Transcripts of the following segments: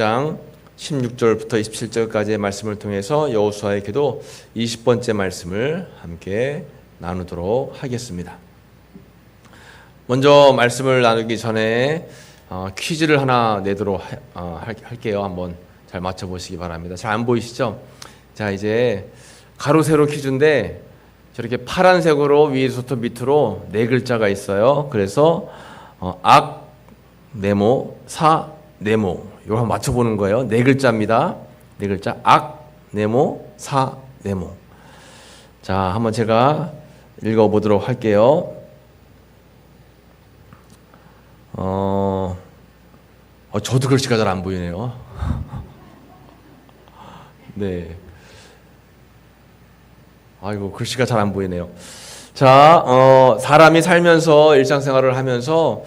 9장 16절부터 27절까지의 말씀을 통해서 여호수아의 기도 20번째 말씀을 함께 나누도록 하겠습니다. 먼저 말씀을 나누기 전에 퀴즈를 하나 내도록 할게요. 한번 잘 맞춰보시기 바랍니다. 잘 안 보이시죠? 자, 이제 가로 세로 퀴즈인데 저렇게 파란색으로 위에서부터 밑으로 네 글자가 있어요. 그래서 악, 네모, 사, 네모 이거 한번 맞춰보는 거예요. 네 글자입니다. 네 글자. 악, 네모, 사, 네모. 자, 한번 제가 읽어보도록 할게요. 저도 글씨가 잘 안 보이네요. 네. 아이고, 글씨가 잘 안 보이네요. 자, 사람이 살면서 일상생활을 하면서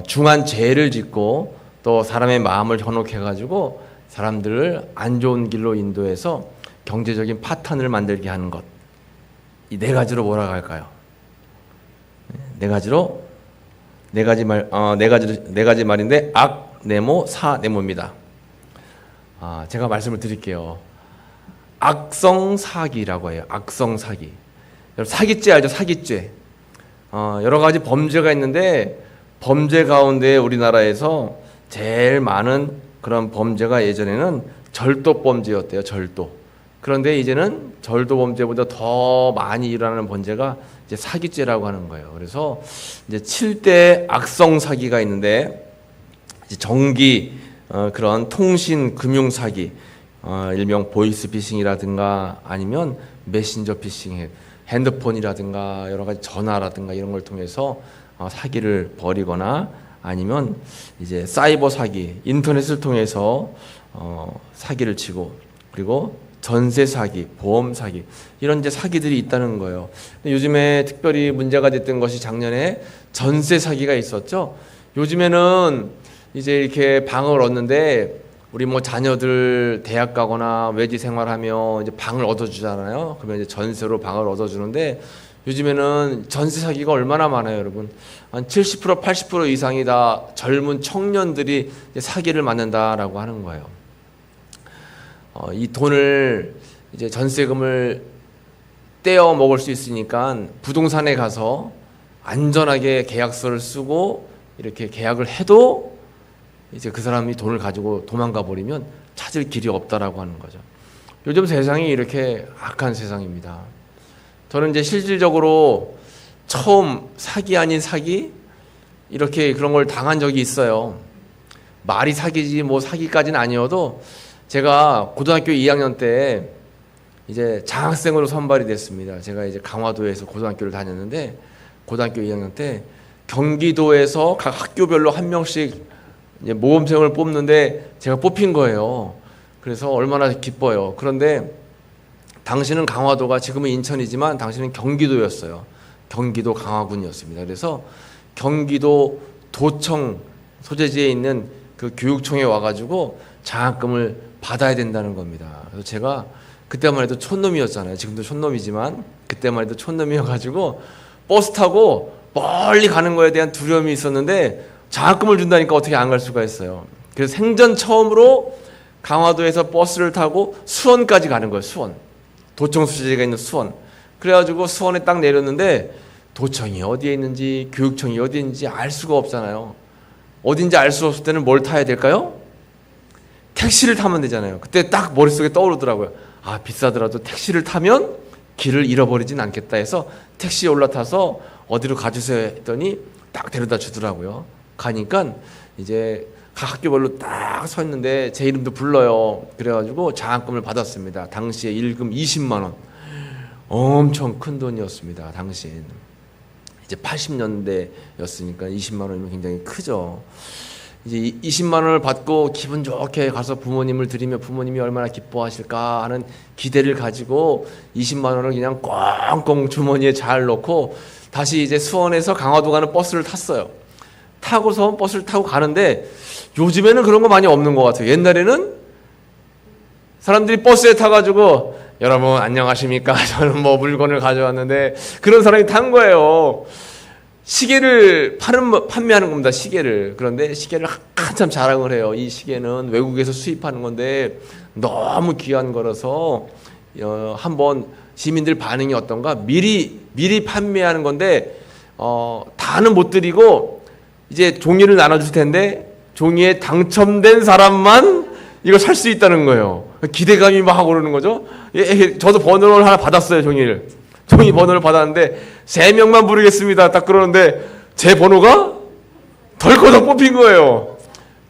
중한 죄를 짓고 또 사람의 마음을 현혹해가지고 사람들을 안 좋은 길로 인도해서 경제적인 파탄을 만들게 하는 것. 이 네 가지로 뭐라고 할까요? 네 가지로 네 가지 말인데 악, 네모, 사, 네모입니다. 제가 말씀을 드릴게요. 악성사기라고 해요. 악성사기. 여러분 사기죄 알죠? 사기죄. 여러 가지 범죄가 있는데 범죄 가운데 우리나라에서 제일 많은 그런 범죄가 예전에는 절도 범죄였대요. 절도. 그런데 이제는 절도 범죄보다 더 많이 일어나는 범죄가 이제 사기죄라고 하는 거예요. 그래서 이제 7대 악성 사기가 있는데 이제 전기 그런 통신 금융 사기, 일명 보이스 피싱이라든가 아니면 메신저 피싱, 핸드폰이라든가 여러 가지 전화라든가 이런 걸 통해서 사기를 벌이거나 아니면 이제 사이버 사기, 인터넷을 통해서 사기를 치고 그리고 전세 사기, 보험 사기 이런 이제 사기들이 있다는 거예요. 근데 요즘에 특별히 문제가 됐던 것이 작년에 전세 사기가 있었죠. 요즘에는 이제 이렇게 방을 얻는데 우리 뭐 자녀들 대학 가거나 외지 생활하며 이제 방을 얻어주잖아요. 그러면 이제 전세로 방을 얻어주는데 요즘에는 전세 사기가 얼마나 많아요, 여러분. 한 70%, 80% 이상이 다 젊은 청년들이 사기를 맞는다라고 하는 거예요. 이 돈을 이제 전세금을 떼어 먹을 수 있으니까 부동산에 가서 안전하게 계약서를 쓰고 이렇게 계약을 해도 이제 그 사람이 돈을 가지고 도망가 버리면 찾을 길이 없다라고 하는 거죠. 요즘 세상이 이렇게 악한 세상입니다. 저는 이제 실질적으로 처음 사기 아닌 사기 이렇게 그런 걸 당한 적이 있어요. 말이 사기지 뭐 사기까지는 아니어도 제가 고등학교 2학년 때 이제 장학생으로 선발이 됐습니다. 제가 이제 강화도에서 고등학교를 다녔는데 고등학교 2학년 때 경기도에서 각 학교별로 한 명씩 이제 모범생을 뽑는데 제가 뽑힌 거예요. 그래서 얼마나 기뻐요. 그런데 당시는 강화도가 지금은 인천이지만 당시는 경기도였어요. 경기도 강화군이었습니다. 그래서 경기도 도청 소재지에 있는 그 교육청에 와가지고 장학금을 받아야 된다는 겁니다. 그래서 제가 그때만 해도 촌놈이었잖아요. 지금도 촌놈이지만 그때만 해도 촌놈이어가지고 버스 타고 멀리 가는 거에 대한 두려움이 있었는데 장학금을 준다니까 어떻게 안 갈 수가 있어요. 그래서 생전 처음으로 강화도에서 버스를 타고 수원까지 가는 거예요. 수원. 도청 소재지가 있는 수원. 그래가지고 수원에 딱 내렸는데 도청이 어디에 있는지 교육청이 어디에 있는지 알 수가 없잖아요. 어딘지 알 수 없을 때는 뭘 타야 될까요? 택시를 타면 되잖아요. 그때 딱 머릿속에 떠오르더라고요. 비싸더라도 택시를 타면 길을 잃어버리진 않겠다 해서 택시에 올라타서 어디로 가주세요 했더니 딱 데려다 주더라고요. 가니까 이제 각 학교별로 딱 서 있는데 제 이름도 불러요. 그래가지고 장학금을 받았습니다. 당시에 일금 20만 원. 엄청 큰 돈이었습니다. 당시엔. 이제 80년대였으니까 20만 원이면 굉장히 크죠. 이제 20만 원을 받고 기분 좋게 가서 부모님을 드리며 부모님이 얼마나 기뻐하실까 하는 기대를 가지고 20만 원을 그냥 꽁꽁 주머니에 잘 넣고 다시 이제 수원에서 강화도 가는 버스를 탔어요. 타고서 버스를 타고 가는데 요즘에는 그런 거 많이 없는 것 같아요. 옛날에는 사람들이 버스에 타가지고 여러분 안녕하십니까? 저는 뭐 물건을 가져왔는데 그런 사람이 탄 거예요. 시계를 판매하는 겁니다. 시계를. 그런데 시계를 한참 자랑을 해요. 이 시계는 외국에서 수입하는 건데 너무 귀한 거라서 한번 시민들 반응이 어떤가 미리 판매하는 건데 다는 못 드리고 이제 종이를 나눠줄 텐데 종이에 당첨된 사람만 이거 살 수 있다는 거예요. 기대감이 막 오르는 거죠. 저도 번호를 하나 받았어요. 종이 번호를 받았는데 3명만 부르겠습니다. 딱 그러는데 제 번호가 덜커덕 뽑힌 거예요.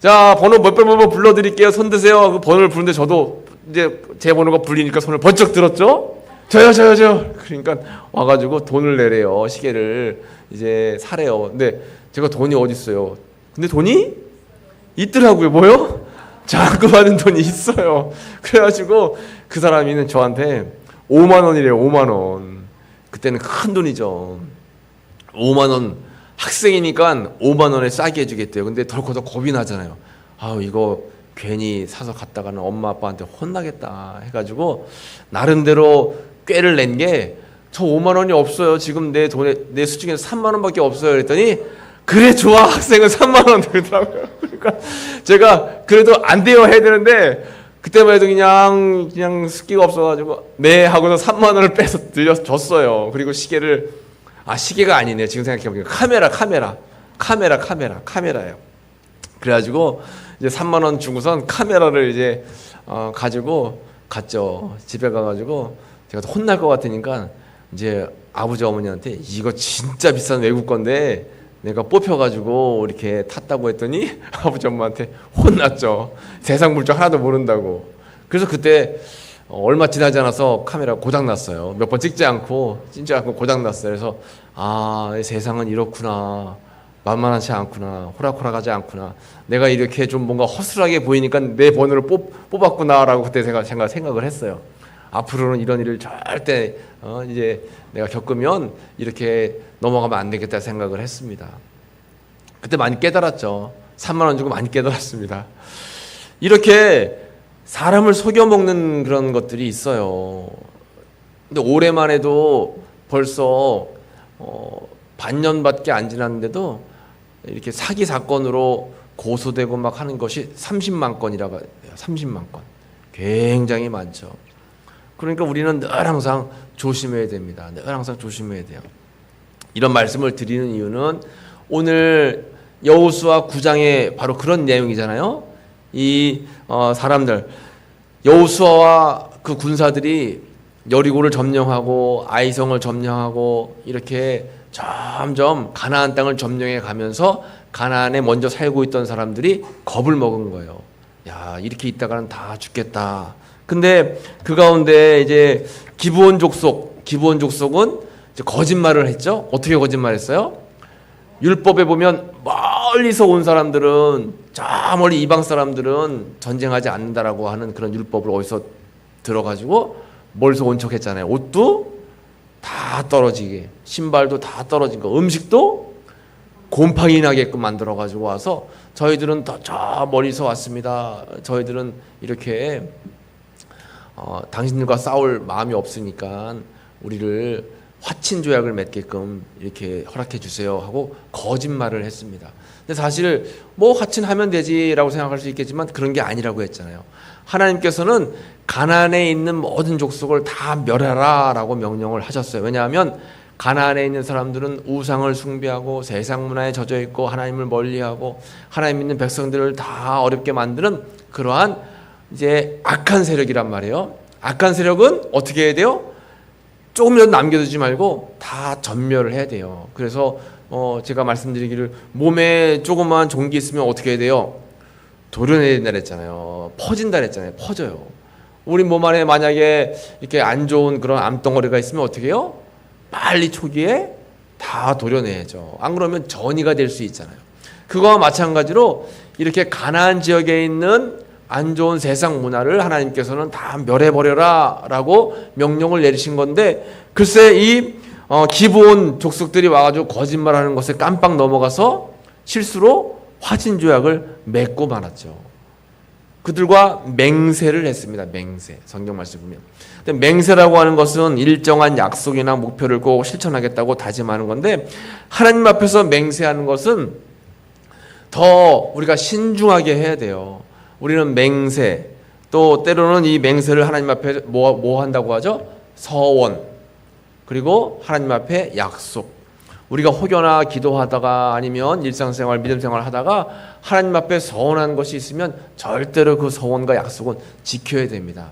자, 번호 몇 번 불러드릴게요. 손 드세요. 그 번호를 부르는데 저도 이제 제 번호가 불리니까 손을 번쩍 들었죠. 저요. 그러니까 와가지고 돈을 내래요. 시계를 이제 사래요. 근데 제가 돈이 어디 있어요? 근데 돈이 있더라고요. 뭐요? 자꾸 받은 돈이 있어요. 그래가지고 그 사람이는 저한테 5만 원이래요. 5만 원. 그때는 큰 돈이죠. 5만 원. 학생이니까 5만 원에 싸게 해주겠대요. 근데 덜커덕 겁이 나잖아요. 아우, 이거 괜히 사서 갔다가는 엄마 아빠한테 혼나겠다 해가지고 나름대로 꾀를 낸 게 저 5만 원이 없어요. 지금 내 수중에서 3만 원밖에 없어요. 그랬더니 그래 좋아, 학생은 3만 원 되더라고요. 그러니까 제가 그래도 안 돼요 해야 되는데 그때만 해도 그냥 습기가 없어가지고 네 하고서 3만 원을 빼서 줬어요. 그리고 시계가 아니네. 지금 생각해보니까 카메라예요. 그래가지고 이제 3만 원 주고선 카메라를 이제 가지고 갔죠. 집에 가가지고 제가 혼날 것 같으니까 이제 아버지 어머니한테 이거 진짜 비싼 외국 건데 내가 뽑혀가지고 이렇게 탔다고 했더니 아버지 엄마한테 혼났죠. 세상 물정 하나도 모른다고. 그래서 그때 얼마 지나지 않아서 카메라 고장났어요. 몇 번 찍지 않고 고장났어요. 그래서 세상은 이렇구나. 만만하지 않구나. 호락호락하지 않구나. 내가 이렇게 좀 뭔가 허술하게 보이니까 내 번호를 뽑았구나라고 그때 제가 생각을 했어요. 앞으로는 이런 일을 절대 이제 내가 겪으면 이렇게 넘어가면 안 되겠다 생각을 했습니다. 그때 많이 깨달았죠. 3만 원 주고 많이 깨달았습니다. 이렇게 사람을 속여먹는 그런 것들이 있어요. 근데 올해만 해도 벌써 반년밖에 안 지났는데도 이렇게 사기 사건으로 고소되고 막 하는 것이 30만 건이라고 해요. 30만 건. 굉장히 많죠. 그러니까 우리는 늘 항상 조심해야 됩니다. 늘 항상 조심해야 돼요. 이런 말씀을 드리는 이유는 오늘 여호수아 9장에 바로 그런 내용이잖아요. 이 사람들 여호수아와 그 군사들이 여리고를 점령하고 아이성을 점령하고 이렇게 점점 가나안 땅을 점령해 가면서 가나안에 먼저 살고 있던 사람들이 겁을 먹은 거예요. 야, 이렇게 있다가는 다 죽겠다. 근데 그 가운데 이제 기브온 족속은 이제 거짓말을 했죠. 어떻게 거짓말했어요? 율법에 보면 멀리서 온 사람들은 저 멀리 이방 사람들은 전쟁하지 않는다라고 하는 그런 율법을 어디서 들어가지고 멀리서 온 척했잖아요. 옷도 다 떨어지게, 신발도 다 떨어진 거, 음식도 곰팡이 나게끔 만들어가지고 와서 저희들은 저 멀리서 왔습니다. 저희들은 이렇게 당신들과 싸울 마음이 없으니까 우리를 화친 조약을 맺게끔 이렇게 허락해 주세요 하고 거짓말을 했습니다. 근데 사실 뭐 화친하면 되지라고 생각할 수 있겠지만 그런 게 아니라고 했잖아요. 하나님께서는 가나안에 있는 모든 족속을 다 멸하라라고 명령을 하셨어요. 왜냐하면 가나안에 있는 사람들은 우상을 숭배하고 세상 문화에 젖어 있고 하나님을 멀리하고 하나님 믿는 백성들을 다 어렵게 만드는 그러한 이제 악한 세력이란 말이에요. 악한 세력은 어떻게 해야 돼요? 조금이라도 남겨두지 말고 다 전멸을 해야 돼요. 그래서 제가 말씀드리기를 몸에 조그만 종기 있으면 어떻게 해야 돼요? 도려내야 된다 그랬잖아요. 퍼진다 그랬잖아요. 퍼져요. 우리 몸 안에 만약에 이렇게 안 좋은 그런 암덩어리가 있으면 어떻게 해요? 빨리 초기에 다 도려내야죠. 안 그러면 전이가 될 수 있잖아요. 그거와 마찬가지로 이렇게 가나안 지역에 있는 안 좋은 세상 문화를 하나님께서는 다 멸해버려라 라고 명령을 내리신 건데 글쎄 이 기브온 족속들이 와가지고 거짓말하는 것에 깜빡 넘어가서 실수로 화친 조약을 맺고 말았죠. 그들과 맹세를 했습니다. 맹세. 성경 말씀 보면. 근데 맹세라고 하는 것은 일정한 약속이나 목표를 꼭 실천하겠다고 다짐하는 건데, 하나님 앞에서 맹세하는 것은 더 우리가 신중하게 해야 돼요. 우리는 맹세, 또 때로는 이 맹세를 하나님 앞에 뭐 한다고 하죠? 서원, 그리고 하나님 앞에 약속. 우리가 혹여나 기도하다가 아니면 일상생활, 믿음생활 하다가 하나님 앞에 서원한 것이 있으면 절대로 그 서원과 약속은 지켜야 됩니다.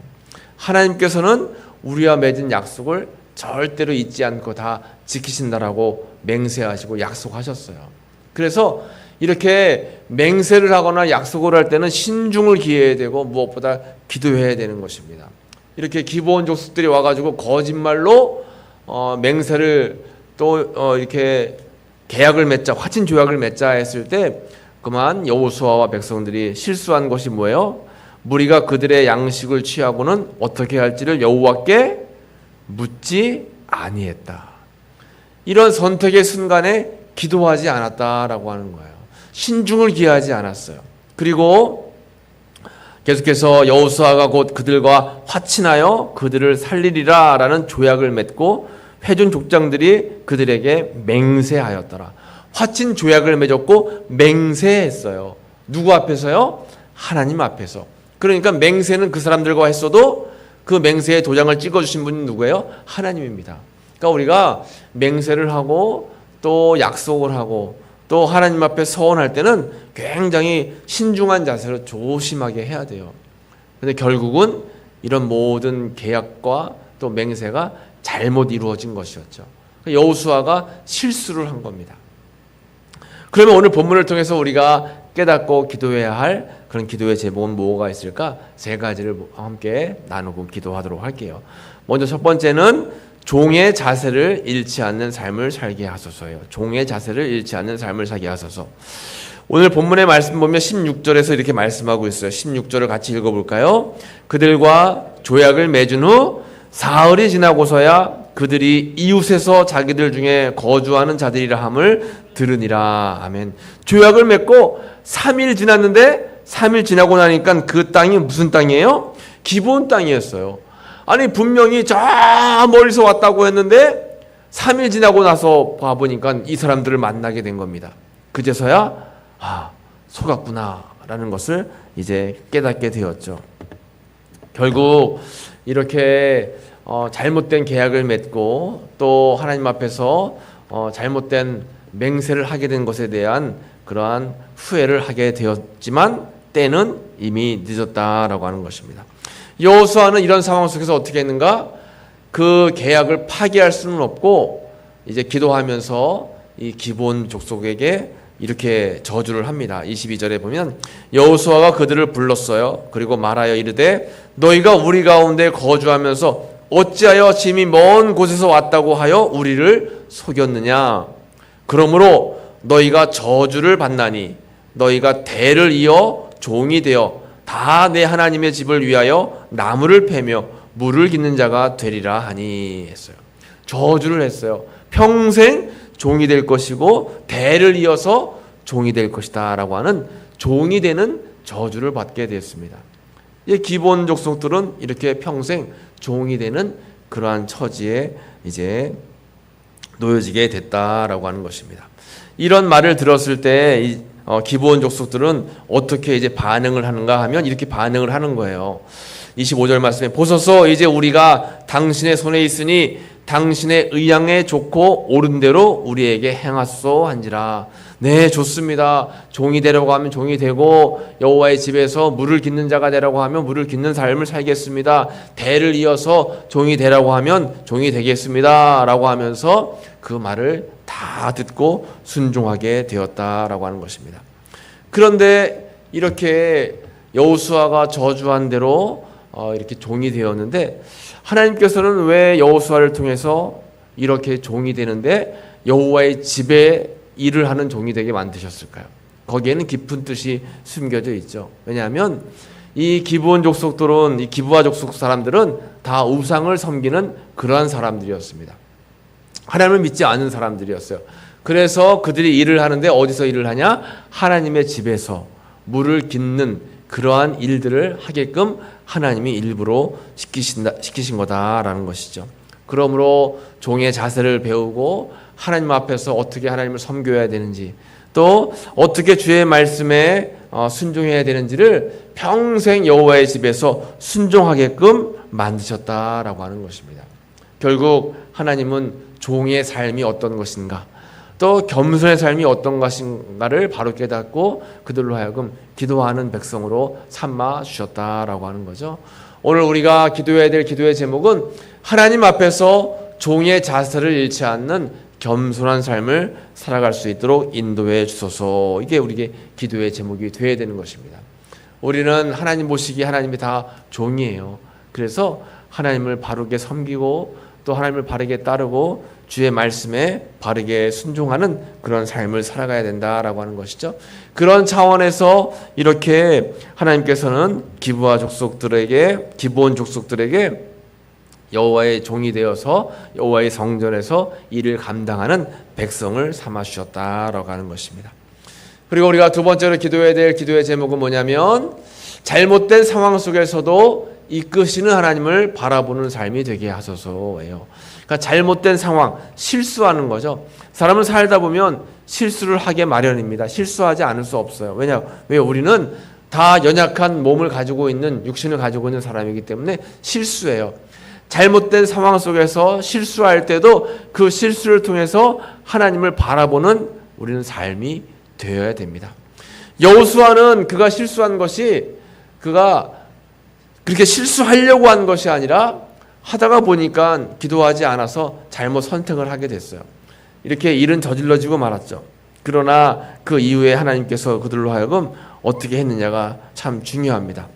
하나님께서는 우리와 맺은 약속을 절대로 잊지 않고 다 지키신다라고 맹세하시고 약속하셨어요. 그래서 이렇게 맹세를 하거나 약속을 할 때는 신중을 기해야 되고 무엇보다 기도해야 되는 것입니다. 이렇게 기본 족속들이 와가지고 거짓말로 맹세를 또 이렇게 계약을 맺자, 화친 조약을 맺자 했을 때 그만 여호수아와 백성들이 실수한 것이 뭐예요? 무리가 그들의 양식을 취하고는 어떻게 할지를 여호와께 묻지 아니했다. 이런 선택의 순간에 기도하지 않았다라고 하는 거예요. 신중을 기하지 않았어요. 그리고 계속해서 여호수아가 곧 그들과 화친하여 그들을 살리리라 라는 조약을 맺고 회중 족장들이 그들에게 맹세하였더라. 화친 조약을 맺었고 맹세했어요. 누구 앞에서요? 하나님 앞에서. 그러니까 맹세는 그 사람들과 했어도 그 맹세의 도장을 찍어주신 분이 누구예요? 하나님입니다. 그러니까 우리가 맹세를 하고 또 약속을 하고 또 하나님 앞에 서원할 때는 굉장히 신중한 자세로 조심하게 해야 돼요. 그런데 결국은 이런 모든 계약과 또 맹세가 잘못 이루어진 것이었죠. 여호수아가 실수를 한 겁니다. 그러면 오늘 본문을 통해서 우리가 깨닫고 기도해야 할 그런 기도의 제목은 뭐가 있을까? 세 가지를 함께 나누고 기도하도록 할게요. 먼저 첫 번째는 종의 자세를 잃지 않는 삶을 살게 하소서예요. 종의 자세를 잃지 않는 삶을 살게 하소서. 오늘 본문의 말씀 보면 16절에서 이렇게 말씀하고 있어요. 16절을 같이 읽어볼까요? 그들과 조약을 맺은 후 사흘이 지나고서야 그들이 이웃에서 자기들 중에 거주하는 자들이라 함을 들으니라. 아멘. 조약을 맺고 3일 지났는데 3일 지나고 나니까 그 땅이 무슨 땅이에요? 기브온 땅이었어요. 아니 분명히 저 멀리서 왔다고 했는데 3일 지나고 나서 봐보니까 이 사람들을 만나게 된 겁니다. 그제서야 속았구나 라는 것을 이제 깨닫게 되었죠. 결국 이렇게 잘못된 계약을 맺고 또 하나님 앞에서 잘못된 맹세를 하게 된 것에 대한 그러한 후회를 하게 되었지만 때는 이미 늦었다라고 하는 것입니다. 여호수아는 이런 상황 속에서 어떻게 했는가? 그 계약을 파기할 수는 없고 이제 기도하면서 이 기브온 족속에게 이렇게 저주를 합니다. 22절에 보면 여호수아가 그들을 불렀어요. 그리고 말하여 이르되 너희가 우리 가운데 거주하면서 어찌하여 짐이 먼 곳에서 왔다고 하여 우리를 속였느냐? 그러므로 너희가 저주를 받나니 너희가 대를 이어 종이 되어 다 내 하나님의 집을 위하여 나무를 패며 물을 깃는 자가 되리라 하니 했어요. 저주를 했어요. 평생 종이 될 것이고 대를 이어서 종이 될 것이다 라고 하는 종이 되는 저주를 받게 되었습니다. 이 기브온 족속들은 이렇게 평생 종이 되는 그러한 처지에 이제 놓여지게 됐다라고 하는 것입니다. 이런 말을 들었을 때 기브온 족속들은 어떻게 이제 반응을 하는가 하면 이렇게 반응을 하는 거예요. 25절 말씀에 보소서 이제 우리가 당신의 손에 있으니 당신의 의향에 좋고 옳은 대로 우리에게 행하소서 한지라. 네, 좋습니다. 종이 되라고 하면 종이 되고 여호와의 집에서 물을 깃는 자가 되라고 하면 물을 깃는 삶을 살겠습니다. 대를 이어서 종이 되라고 하면 종이 되겠습니다 라고 하면서 그 말을 다 듣고 순종하게 되었다라고 하는 것입니다. 그런데 이렇게 여호수아가 저주한 대로 이렇게 종이 되었는데 하나님께서는 왜 여호수아를 통해서 이렇게 종이 되는데 여호와의 집에 일을 하는 종이 되게 만드셨을까요? 거기에는 깊은 뜻이 숨겨져 있죠. 왜냐하면 이 기브온 족속들은 이 기브아 족속 사람들은 다 우상을 섬기는 그러한 사람들이었습니다. 하나님을 믿지 않는 사람들이었어요. 그래서 그들이 일을 하는데 어디서 일을 하냐? 하나님의 집에서 물을 깃는 그러한 일들을 하게끔 하나님이 일부러 시키신 거다라는 것이죠. 그러므로 종의 자세를 배우고 하나님 앞에서 어떻게 하나님을 섬겨야 되는지, 또 어떻게 주의 말씀에 순종해야 되는지를 평생 여호와의 집에서 순종하게끔 만드셨다라고 하는 것입니다. 결국 하나님은 종의 삶이 어떤 것인가, 또 겸손의 삶이 어떤 것인가를 바로 깨닫고 그들로 하여금 기도하는 백성으로 삼아 주셨다라고 하는 거죠. 오늘 우리가 기도해야 될 기도의 제목은 하나님 앞에서 종의 자세를 잃지 않는 겸손한 삶을 살아갈 수 있도록 인도해 주소서. 이게 우리의 기도의 제목이 되어야 되는 것입니다. 우리는 하나님 보시기에 하나님이 다 종이에요. 그래서 하나님을 바르게 섬기고 또 하나님을 바르게 따르고 주의 말씀에 바르게 순종하는 그런 삶을 살아가야 된다라고 하는 것이죠. 그런 차원에서 이렇게 하나님께서는 기브아 족속들에게, 기브온 족속들에게 여호와의 종이 되어서 여호와의 성전에서 일을 감당하는 백성을 삼아 주셨다라고 하는 것입니다. 그리고 우리가 두 번째로 기도해야 될 기도의 제목은 뭐냐면 잘못된 상황 속에서도 이끄시는 하나님을 바라보는 삶이 되게 하소서예요. 그러니까 잘못된 상황, 실수하는 거죠. 사람은 살다 보면 실수를 하게 마련입니다. 실수하지 않을 수 없어요. 왜 우리는 다 연약한 몸을 가지고 있는, 육신을 가지고 있는 사람이기 때문에 실수해요. 잘못된 상황 속에서 실수할 때도 그 실수를 통해서 하나님을 바라보는 우리는 삶이 되어야 됩니다. 여호수아는 그가 실수한 것이 그가 그렇게 실수하려고 한 것이 아니라 하다가 보니까 기도하지 않아서 잘못 선택을 하게 됐어요. 이렇게 일은 저질러지고 말았죠. 그러나 그 이후에 하나님께서 그들로 하여금 어떻게 했느냐가 참 중요합니다.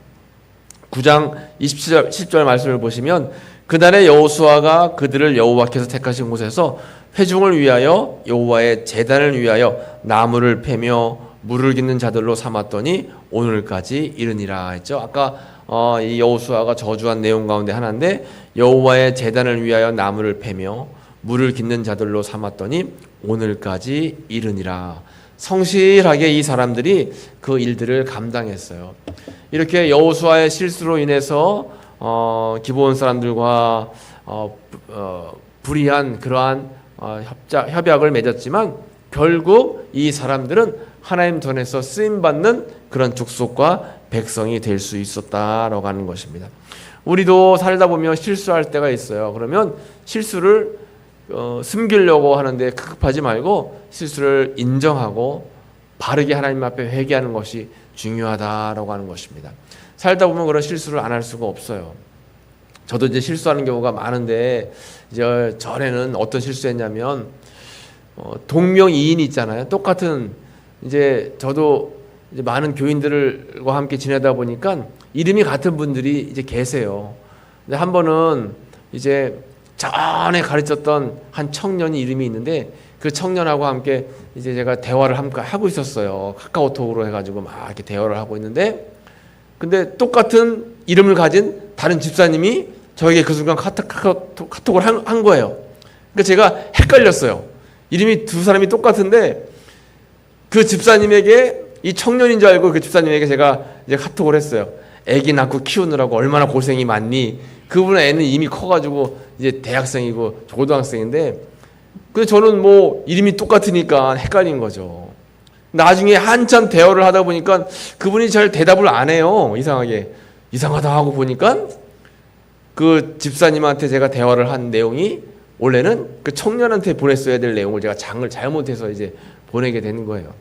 9장 27절 10절 말씀을 보시면 그날에 여호수아가 그들을 여호와께서 택하신 곳에서 회중을 위하여 여호와의 제단을 위하여 나무를 패며 물을 깃는 자들로 삼았더니 오늘까지 이르니라 했죠. 아까 이 여호수아가 저주한 내용 가운데 하나인데 여호와의 제단을 위하여 나무를 패며 물을 깃는 자들로 삼았더니 오늘까지 이르니라. 성실하게 이 사람들이 그 일들을 감당했어요. 이렇게 여호수아의 실수로 인해서 기브온 사람들과 불의한 그러한 협약을 맺었지만 결국 이 사람들은 하나님 전에서 쓰임받는 그런 족속과 백성이 될 수 있었다라고 하는 것입니다. 우리도 살다 보면 실수할 때가 있어요. 그러면 실수를 숨기려고 하는데 급하지 말고 실수를 인정하고 바르게 하나님 앞에 회개하는 것이 중요하다라고 하는 것입니다. 살다 보면 그런 실수를 안 할 수가 없어요. 저도 이제 실수하는 경우가 많은데 이제 전에는 어떤 실수했냐면 동명이인이 있잖아요. 똑같은 이제 저도 이제 많은 교인들과 함께 지내다 보니까 이름이 같은 분들이 이제 계세요. 근데 한 번은 이제 전에 가르쳤던 한 청년이 이름이 있는데 그 청년하고 함께 이제 제가 대화를 함께 하고 있었어요. 카카오톡으로 해가지고 막 이렇게 대화를 하고 있는데 근데 똑같은 이름을 가진 다른 집사님이 저에게 그 순간 카톡을 한 거예요. 그러니까 제가 헷갈렸어요. 이름이 두 사람이 똑같은데 그 집사님에게 이 청년인 줄 알고 그 집사님에게 제가 이제 카톡을 했어요. 애기 낳고 키우느라고 얼마나 고생이 많니? 그분의 애는 이미 커가지고 이제 대학생이고 고등학생인데 근데 저는 뭐 이름이 똑같으니까 헷갈린 거죠. 나중에 한참 대화를 하다 보니까 그분이 잘 대답을 안 해요. 이상하다 하고 보니까 그 집사님한테 제가 대화를 한 내용이 원래는 그 청년한테 보냈어야 될 내용을 제가 장을 잘못해서 이제 보내게 되는 거예요.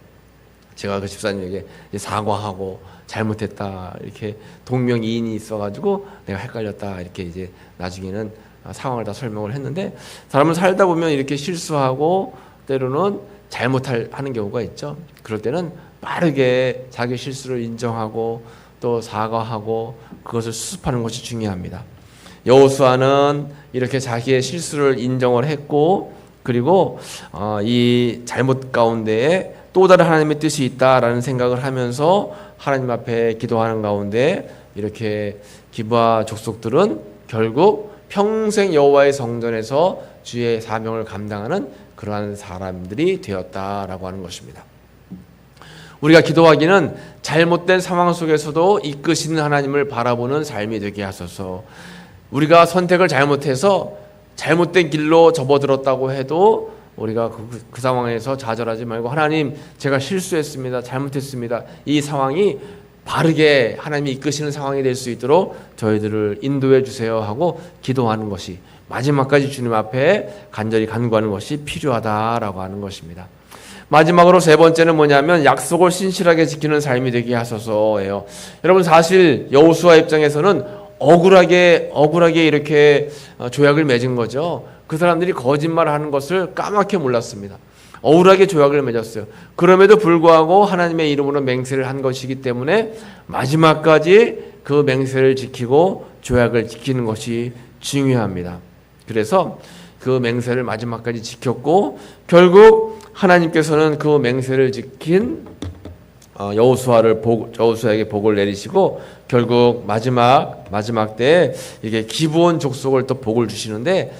제가 그 집사님에게 이제 사과하고 잘못했다 이렇게 동명이인이 있어가지고 내가 헷갈렸다 이렇게 이제 나중에는 상황을 다 설명을 했는데 사람은 살다 보면 이렇게 실수하고 때로는 잘못하는 경우가 있죠. 그럴 때는 빠르게 자기 실수를 인정하고 또 사과하고 그것을 수습하는 것이 중요합니다. 여호수아는 이렇게 자기의 실수를 인정을 했고 그리고 이 잘못 가운데에 또 다른 하나님의 뜻이 있다라는 생각을 하면서 하나님 앞에 기도하는 가운데 이렇게 기브아 족속들은 결국 평생 여호와의 성전에서 주의 사명을 감당하는 그러한 사람들이 되었다라고 하는 것입니다. 우리가 기도하기는 잘못된 상황 속에서도 이끄시는 하나님을 바라보는 삶이 되게 하소서. 우리가 선택을 잘못해서 잘못된 길로 접어들었다고 해도 우리가 그 상황에서 좌절하지 말고 하나님, 제가 실수했습니다. 잘못했습니다. 이 상황이 바르게 하나님이 이끄시는 상황이 될 수 있도록 저희들을 인도해 주세요 하고 기도하는 것이, 마지막까지 주님 앞에 간절히 간구하는 것이 필요하다라고 하는 것입니다. 마지막으로 세 번째는 뭐냐면 약속을 신실하게 지키는 삶이 되게 하소서예요. 여러분, 사실 여호수아 입장에서는 억울하게 이렇게 조약을 맺은 거죠. 그 사람들이 거짓말하는 것을 까맣게 몰랐습니다. 억울하게 조약을 맺었어요. 그럼에도 불구하고 하나님의 이름으로 맹세를 한 것이기 때문에 마지막까지 그 맹세를 지키고 조약을 지키는 것이 중요합니다. 그래서 그 맹세를 마지막까지 지켰고, 결국 하나님께서는 그 맹세를 지킨 여호수아에게 복을 내리시고, 결국 마지막 때에 이게 기브온 족속을 또 복을 주시는데,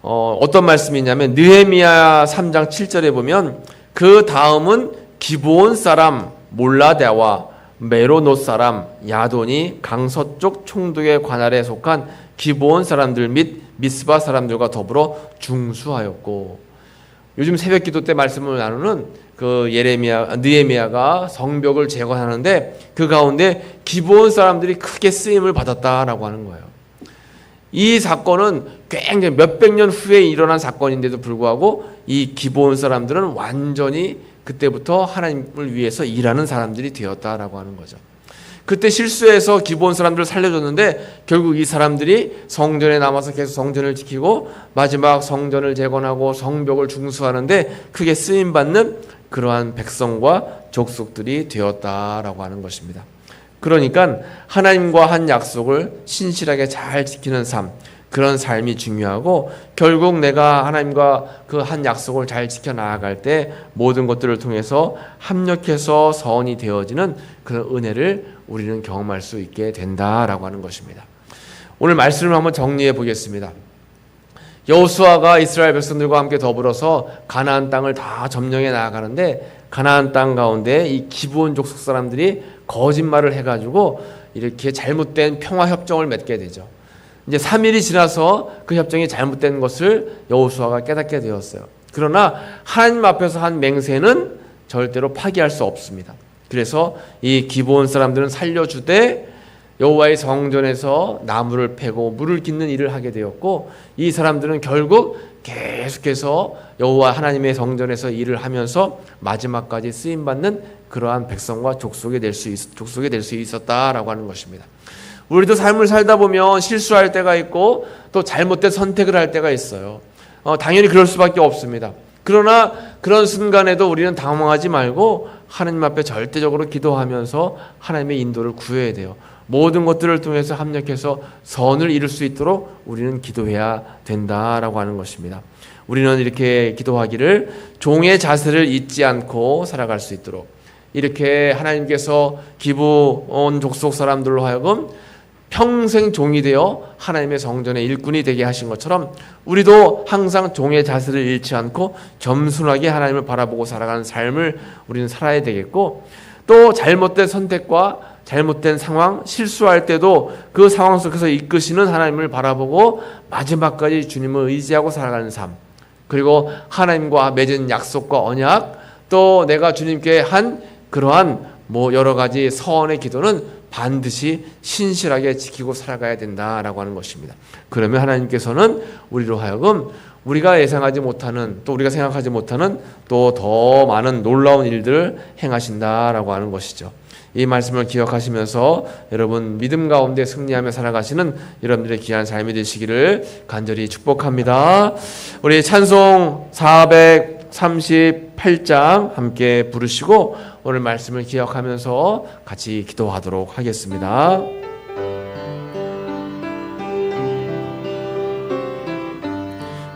어떤 말씀이냐면 느헤미야 3장 7절에 보면 그 다음은 기브온 사람 몰라대와 메로노 사람 야돈이 강서쪽 총독의 관할에 속한 기브온 사람들 및 미스바 사람들과 더불어 중수하였고, 요즘 새벽기도 때 말씀을 나누는 그 느헤미야가 성벽을 재건하는데 그 가운데 기브온 사람들이 크게 쓰임을 받았다라고 하는 거예요. 이 사건은 굉장히 몇백 년 후에 일어난 사건인데도 불구하고 이 기브온 사람들은 완전히 그때부터 하나님을 위해서 일하는 사람들이 되었다라고 하는 거죠. 그때 실수해서 기브온 사람들을 살려줬는데 결국 이 사람들이 성전에 남아서 계속 성전을 지키고 마지막 성전을 재건하고 성벽을 중수하는데 크게 쓰임받는 그러한 백성과 족속들이 되었다라고 하는 것입니다. 그러니까 하나님과 한 약속을 신실하게 잘 지키는 삶, 그런 삶이 중요하고, 결국 내가 하나님과 그 한 약속을 잘 지켜 나아갈 때 모든 것들을 통해서 합력해서 선이 되어지는 그런 은혜를 우리는 경험할 수 있게 된다라고 하는 것입니다. 오늘 말씀을 한번 정리해 보겠습니다. 여호수아가 이스라엘 백성들과 함께 더불어서 가나안 땅을 다 점령해 나아가는데, 가나안 땅 가운데 이 기브온 족속 사람들이 거짓말을 해가지고 이렇게 잘못된 평화 협정을 맺게 되죠. 이제 3일이 지나서 그 협정이 잘못된 것을 여호수아가 깨닫게 되었어요. 그러나 하나님 앞에서 한 맹세는 절대로 파기할 수 없습니다. 그래서 이 기브온 사람들은 살려주되 여호와의 성전에서 나무를 패고 물을 깃는 일을 하게 되었고, 이 사람들은 결국 계속해서 여호와 하나님의 성전에서 일을 하면서 마지막까지 쓰임받는 그러한 백성과 족속이 될 수 있었다라고 하는 것입니다. 우리도 삶을 살다 보면 실수할 때가 있고 또 잘못된 선택을 할 때가 있어요. 당연히 그럴 수밖에 없습니다. 그러나 그런 순간에도 우리는 당황하지 말고 하나님 앞에 절대적으로 기도하면서 하나님의 인도를 구해야 돼요. 모든 것들을 통해서 합력해서 선을 이룰 수 있도록 우리는 기도해야 된다라고 하는 것입니다. 우리는 이렇게 기도하기를 종의 자세를 잊지 않고 살아갈 수 있도록, 이렇게 하나님께서 기브온 족속 사람들로 하여금 평생 종이 되어 하나님의 성전의 일꾼이 되게 하신 것처럼 우리도 항상 종의 자세를 잃지 않고 겸손하게 하나님을 바라보고 살아가는 삶을 우리는 살아야 되겠고, 또 잘못된 선택과 잘못된 상황, 실수할 때도 그 상황 속에서 이끄시는 하나님을 바라보고 마지막까지 주님을 의지하고 살아가는 삶, 그리고 하나님과 맺은 약속과 언약, 또 내가 주님께 한 그러한 여러 가지 서원의 기도는 반드시 신실하게 지키고 살아가야 된다라고 하는 것입니다. 그러면 하나님께서는 우리로 하여금 우리가 예상하지 못하는, 또 우리가 생각하지 못하는 또 더 많은 놀라운 일들을 행하신다라고 하는 것이죠. 이 말씀을 기억하시면서 여러분 믿음 가운데 승리하며 살아가시는 여러분들의 귀한 삶이 되시기를 간절히 축복합니다. 우리 찬송 438장 함께 부르시고 오늘 말씀을 기억하면서 같이 기도하도록 하겠습니다.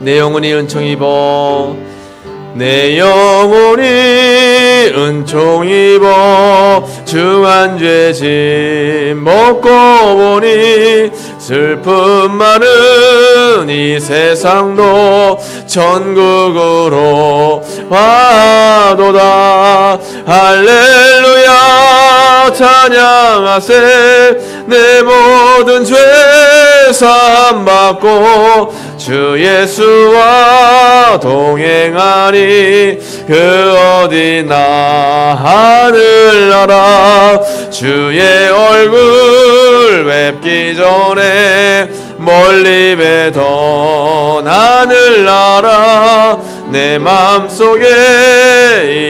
내 영혼이 은총 입어 내 영혼이 은총 입어 중한 죄짐 먹고 보니 슬픔 많은 이 세상도 천국으로 와도다. 할렐루야 찬양하세. 내 모든 죄 사함 받고 주 예수와 동행하니 그 어디나 하늘나라. 주의 얼굴 뵙기 전에 멀리 뵈던 하늘나라 내 맘속에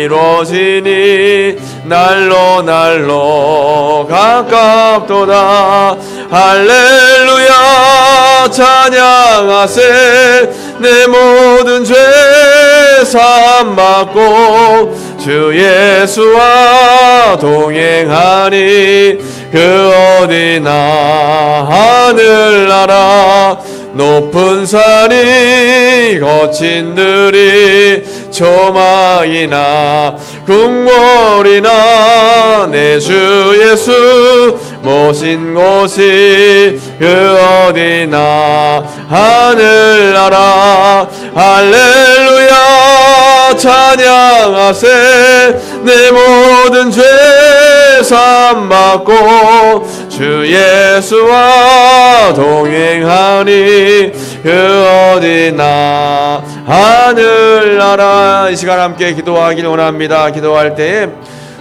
이루어지니 날로 날로 가깝도다. 할렐루야 찬양하세. 내 모든 죄 사함 받고 주 예수와 동행하니 그 어디나 하늘나라. 높은 산이 거친 들이 조망이나 궁궐이나 내 주 예수 모신 곳이 그 어디나 하늘나라. 할렐루야 찬양하세. 내 모든 죄 사함 받고 주 예수와 동행하니 그 어디나 하늘나라. 이 시간 함께 기도하길 원합니다. 기도할 때에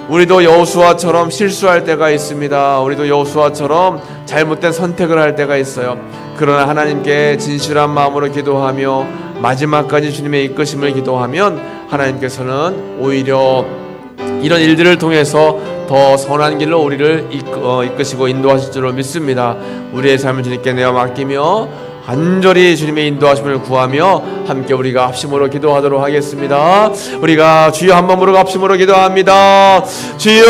우리도 여호수아처럼 실수할 때가 있습니다. 우리도 여호수아처럼 잘못된 선택을 할 때가 있어요. 그러나 하나님께 진실한 마음으로 기도하며 마지막까지 주님의 이끄심을 기도하면 하나님께서는 오히려 이런 일들을 통해서 더 선한 길로 우리를 이끄시고 인도하실 줄로 믿습니다. 우리의 삶을 주님께 내어 맡기며 간절히 주님의 인도하심을 구하며 함께 우리가 합심으로 기도하도록 하겠습니다. 우리가 주여 한 몸으로 합심으로 기도합니다. 주여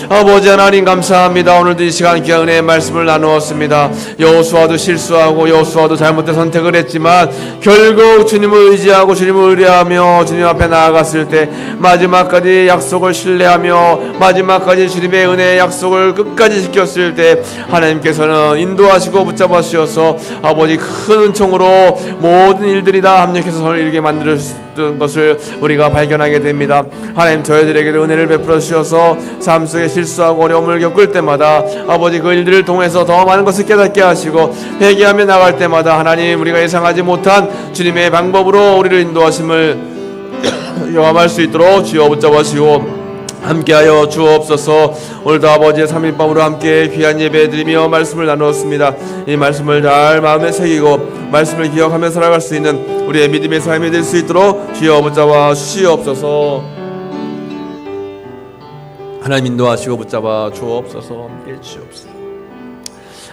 아버지 하나님 감사합니다. 오늘도 이 시간 귀한 은혜의 말씀을 나누었습니다. 여호수아도 실수하고 여호수아도 잘못된 선택을 했지만 결국 주님을 의지하고 주님을 의뢰하며 주님 앞에 나아갔을 때 마지막까지 약속을 신뢰하며 마지막까지 주님의 은혜의 약속을 끝까지 지켰을 때 하나님께서는 인도하시고 붙잡아 주셔서 아버지 큰 은총으로 모든 일들이 다 합력해서 선을 이루게 만들어 주셨던 것을 우리가 발견하게 됩니다. 하나님 저희들에게도 은혜를 베풀어 주셔서 삶 속에 실수하고 어려움을 겪을 때마다 아버지 그 일들을 통해서 더 많은 것을 깨닫게 하시고 회개하며 나갈 때마다 하나님 우리가 예상하지 못한 주님의 방법으로 우리를 인도하심을 경험할 수 있도록 주여 붙잡으시고 함께하여 주옵소서. 오늘도 아버지의 3일밤으로 함께 귀한 예배드리며 말씀을 나누었습니다. 이 말씀을 잘 마음에 새기고 말씀을 기억하며 살아갈 수 있는 우리의 믿음의 삶이 될 수 있도록 주여 붙잡아 주시옵소서. 하나님 인도하시고 붙잡아 주옵소서. 함께 주옵소서.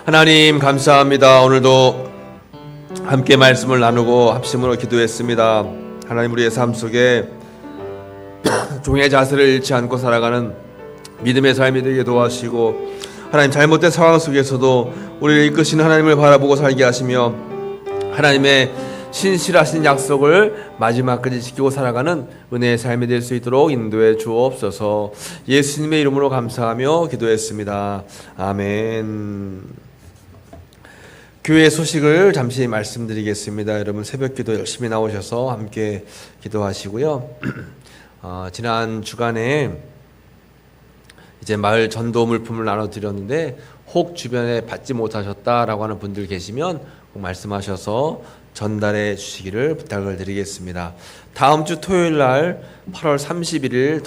하나님 감사합니다. 오늘도 함께 말씀을 나누고 합심으로 기도했습니다. 하나님 우리의 삶 속에 종의 자세를 잃지 않고 살아가는 믿음의 삶이 되게 도와주시고 하나님 잘못된 상황 속에서도 우리를 이끄시는 하나님을 바라보고 살게 하시며 하나님의 신실하신 약속을 마지막까지 지키고 살아가는 은혜의 삶이 될 수 있도록 인도해 주옵소서. 예수님의 이름으로 감사하며 기도했습니다. 아멘. 교회 소식을 잠시 말씀드리겠습니다. 여러분 새벽기도 열심히 나오셔서 함께 기도하시고요. 지난 주간에 이제 마을 전도 물품을 나눠드렸는데 혹 주변에 받지 못하셨다라고 하는 분들 계시면 꼭 말씀하셔서 전달해 주시기를 부탁을 드리겠습니다. 다음 주 토요일 날 8월 31일